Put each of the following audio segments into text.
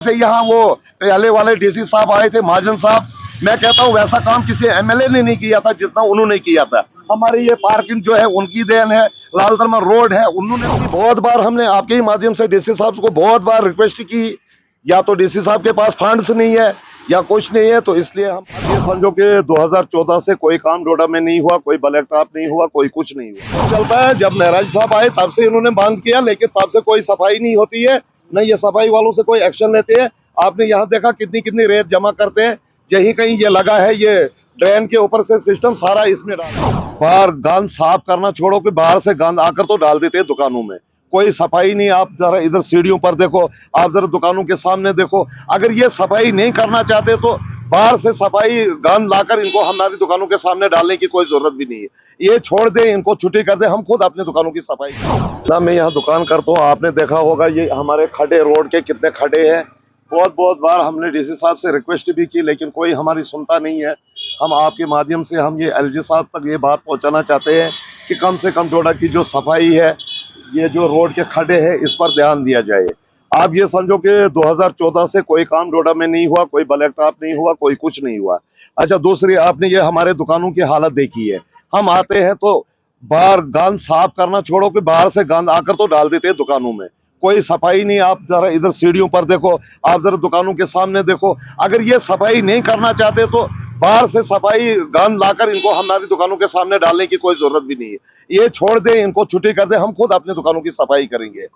से यहाँ वो पहले वाले डीसी साहब आए थे, महाजन साहब, मैं कहता हूँ वैसा काम किसी एमएलए ने नहीं किया था जितना उन्होंने किया था। हमारी ये पार्किंग जो है उनकी देन है, लाल दरबार रोड है, उन्होंने बहुत बार, हमने आपके ही माध्यम से डीसी साहब को बहुत बार रिक्वेस्ट की, या तो डीसी साहब के पास फंड्स नहीं है या कुछ नहीं है, तो इसलिए हम ये समझो कि 2014 से कोई काम डोडा में नहीं हुआ, कोई ब्लैक टॉप नहीं हुआ, कोई कुछ नहीं हुआ। चलता है, जब महराज साहब आए तब से इन्होंने बंद किया, लेकिन तब से कोई सफाई नहीं होती है, न ये सफाई वालों से कोई एक्शन लेते हैं। आपने यहाँ देखा कितनी कितनी रेत जमा करते हैं, यही कहीं ये लगा है, ये ड्रेन के ऊपर से सिस्टम सारा इसमें डाल, बाहर गंद साफ करना छोड़ो कि बाहर से गंद आकर तो डाल देते हैं दुकानों में, कोई सफाई नहीं। आप जरा इधर सीढ़ियों पर देखो, आप जरा दुकानों के सामने देखो, अगर ये सफाई नहीं करना चाहते तो बाहर से सफाई गंद लाकर इनको हमारी दुकानों के सामने डालने की कोई जरूरत भी नहीं है। ये छोड़ दें, इनको छुट्टी कर दें, हम खुद अपनी दुकानों की सफाई ना। मैं यहाँ दुकान करता हूँ, आपने देखा होगा ये हमारे खड्डे, रोड के कितने खड्डे हैं। बहुत बार हमने डीसी साहब से रिक्वेस्ट भी की, लेकिन कोई हमारी सुनता नहीं है। हम आपके माध्यम से हम ये एलजी साहब तक ये बात पहुंचाना चाहते हैं कि कम से कम डोडा की जो सफाई है, ये जो रोड के खड्डे हैं, इस पर ध्यान दिया जाए। आप ये समझो कि 2014 से कोई काम डोडा में नहीं हुआ, कोई ब्लैक टॉप नहीं हुआ, कोई कुछ नहीं हुआ। अच्छा, दूसरी आपने ये हमारे दुकानों की हालत देखी है। हम आते हैं तो बाहर गंद साफ करना छोड़ो कि बाहर से गंद आकर तो डाल देते हैं दुकानों में, कोई सफाई नहीं। आप जरा इधर सीढ़ियों पर देखो, आप जरा दुकानों के सामने देखो, अगर ये सफाई नहीं करना चाहते तो बाहर से सफाई गंद लाकर इनको हमारी दुकानों के सामने डालने की कोई जरूरत भी नहीं है। ये छोड़ दें, इनको छुट्टी कर दें, हम खुद अपनी दुकानों की सफाई करेंगे।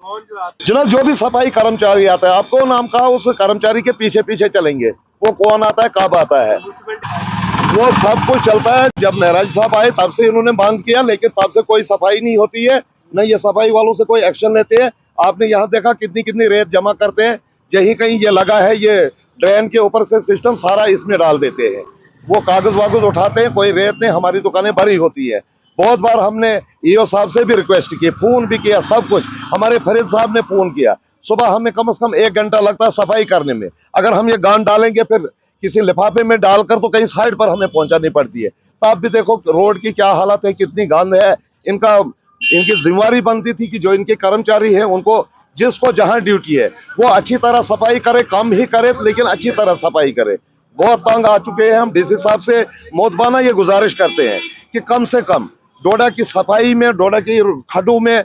जनाब, जो भी सफाई कर्मचारी आता है, आपको नाम कहा, उस कर्मचारी के पीछे पीछे चलेंगे। वो कौन आता है, कब आता है, वो सब कुछ चलता है। जब महराज साहब आए तब से इन्होंने बंद किया, लेकिन तब से कोई सफाई नहीं होती है, न ये सफाई वालों से कोई एक्शन लेते हैं। आपने यहाँ देखा कितनी कितनी रेत जमा करते हैं, यही कहीं ये लगा है, ये ड्रेन के ऊपर से सिस्टम सारा इसमें डाल देते हैं। वो कागज वागज उठाते हैं, कोई रेत नहीं, हमारी दुकानें भरी होती है। बहुत बार हमने ईओ साहब से भी रिक्वेस्ट की, फोन भी किया, सब कुछ। हमारे फरीद साहब ने फोन किया, सुबह हमें कम से कम 1 घंटा लगता है सफाई करने में। अगर हम ये गंद डालेंगे फिर किसी लिफाफे में डालकर तो कहीं साइड पर हमें पहुंचानी पड़ती है। तो आप भी देखो रोड की क्या हालत है, कितनी गंद है। इनकी जिम्मेवारी बनती थी कि जो इनके कर्मचारी हैं उनको, जिसको जहां ड्यूटी है वो अच्छी तरह सफाई करे, कम ही करे लेकिन अच्छी तरह सफाई करे। बहुत तंग आ चुके हैं हम। डीसी साहब से मोदबाना ये गुजारिश करते हैं कि कम से कम डोडा की सफाई में, डोडा की खड्डों में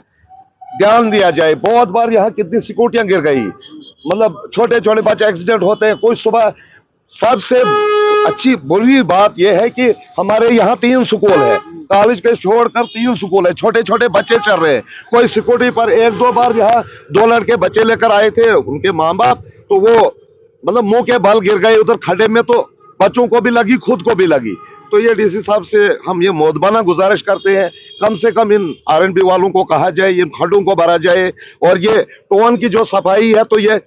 ध्यान दिया जाए। बहुत बार यहाँ कितनी सिक्योरिटियां गिर गई, मतलब छोटे छोटे बच्चे एक्सीडेंट होते हैं। कोई सुबह, सबसे अच्छी बुरी बात यह है कि हमारे यहाँ 3 स्कूल है, कॉलेज के छोड़कर 3 स्कूल है, छोटे छोटे बच्चे चल रहे हैं। कोई सिक्योरिटी पर 1-2 बार यहाँ 2 लड़के बच्चे लेकर आए थे, उनके माँ बाप, तो वो मतलब मुंह के बल गिर गए उधर खड्डे में, तो बच्चों को भी लगी, खुद को भी लगी। तो ये डीसी साहब से हम ये मोदबाना गुजारिश करते हैं, कम से कम इन आरएनबी वालों को कहा जाए, इन खड्डों को भरा जाए। और ये टोन की जो सफाई है तो ये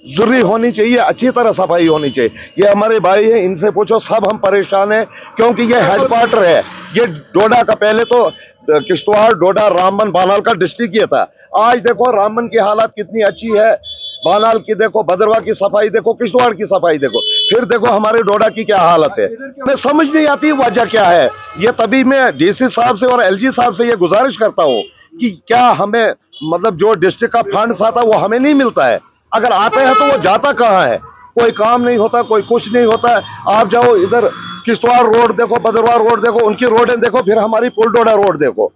जरूरी होनी चाहिए, अच्छी तरह सफाई होनी चाहिए। ये हमारे भाई हैं, इनसे पूछो, सब हम परेशान हैं, क्योंकि ये हेडक्वार्टर है। ये डोडा का पहले तो किश्तवाड़, डोडा, रामबन, बानाल का डिस्ट्रिक्ट ये था। आज देखो रामबन की हालत कितनी अच्छी है, बानाल की देखो, भद्रवा की सफाई देखो, किश्तवाड़ की सफाई देखो, फिर देखो हमारे डोडा की क्या हालत है। मैं समझ नहीं आती वजह क्या है। ये तभी मैं डीसी साहब से और एलजी साहब से ये गुजारिश करता हूँ कि क्या हमें, मतलब जो डिस्ट्रिक्ट का फंड आता वो हमें नहीं मिलता है, अगर आता है तो वो जाता कहाँ है। कोई काम नहीं होता, कोई कुछ नहीं होता है। आप जाओ इधर किश्तवाड़ रोड देखो, भद्रवाह रोड देखो, उनकी रोडें देखो, फिर हमारी पुल डोडा रोड देखो,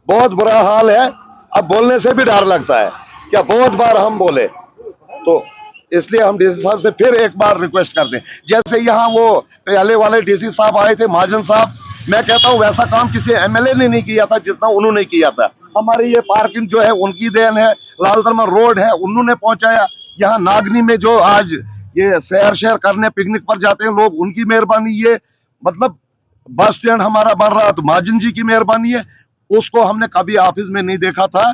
बहुत बुरा हाल है। अब बोलने से भी डर लगता है, क्या बहुत बार हम बोले, तो इसलिए हम डीसी साहब से फिर एक बार रिक्वेस्ट करते हैं। जैसे यहाँ वो पहले वाले डीसी साहब आए थे, महाजन साहब, मैं कहता हूँ वैसा काम किसी एमएलए ने नहीं किया था जितना उन्होंने किया था। हमारी ये पार्किंग जो है उनकी देन है, लाल दरबार रोड है, उन्होंने पहुंचाया। यहाँ नागनी में जो आज ये सैर शहर करने पिकनिक पर जाते हैं लोग, उनकी मेहरबानी। ये मतलब बस स्टैंड हमारा बन रहा तो महाजन जी की मेहरबानी है। उसको हमने कभी ऑफिस में नहीं देखा था,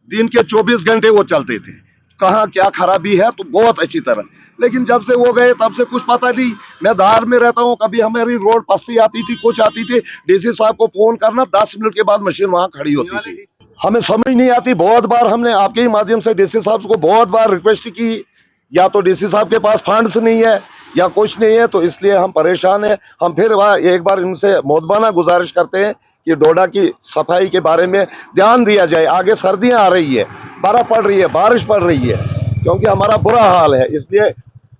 दिन के 24 घंटे वो चलते थे। कहाँ क्या खराबी है तो बहुत अच्छी तरह, लेकिन जब से वो गए तब से कुछ पता नहीं। मैं धार में रहता हूँ, कभी हमारी रोड पस्सी आती थी, कुछ आती थी, डीसी साहब को फोन करना, 10 मिनट के बाद मशीन वहां खड़ी होती थी। हमें समझ नहीं आती। बहुत बार हमने आपके ही माध्यम से डीसी साहब को बहुत बार रिक्वेस्ट की, या तो डीसी साहब के पास फंड्स नहीं है या कुछ नहीं है, तो इसलिए हम परेशान हैं। हम फिर एक बार इनसे मोदबाना गुजारिश करते हैं कि डोडा की सफाई के बारे में ध्यान दिया जाए। आगे सर्दियां आ रही है, बर्फ पड़ रही है, बारिश पड़ रही है, क्योंकि हमारा बुरा हाल है। इसलिए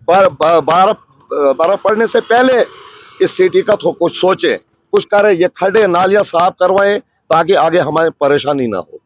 बर्फ पड़ने से पहले इस सिटी का कुछ सोचे, कुछ करे, ये खड्डे नालियां साफ करवाएं ताकि आगे हमारी परेशानी ना हो।